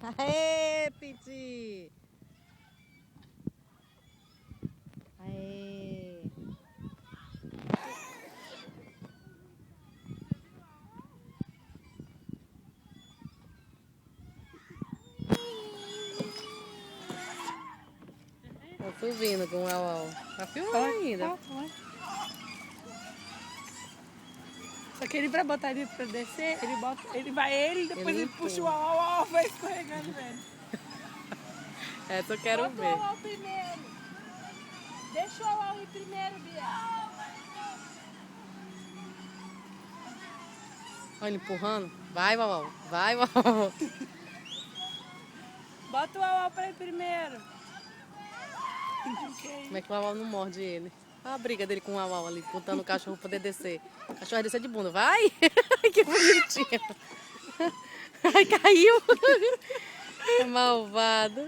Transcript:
Aê, Piti! Aê! Tá subindo com o au-au. Tá filmando ainda. Só que ele, pra botar ele pra descer, depois ele puxa o empurra. au-au, vai escorregando velho. Essa eu quero Bota o ver. au-au primeiro. Deixa o au-au ir primeiro, Bia. Olha ele empurrando. Vai, au-au. Vai, au-au. Bota o au-au pra ele primeiro. Como é que o au-au não morde ele? Olha a briga dele com o au-au ali, botando o cachorro poder descer. O cachorro vai descer de bunda. Vai! Que bonitinho. Ai, caiu. É malvado.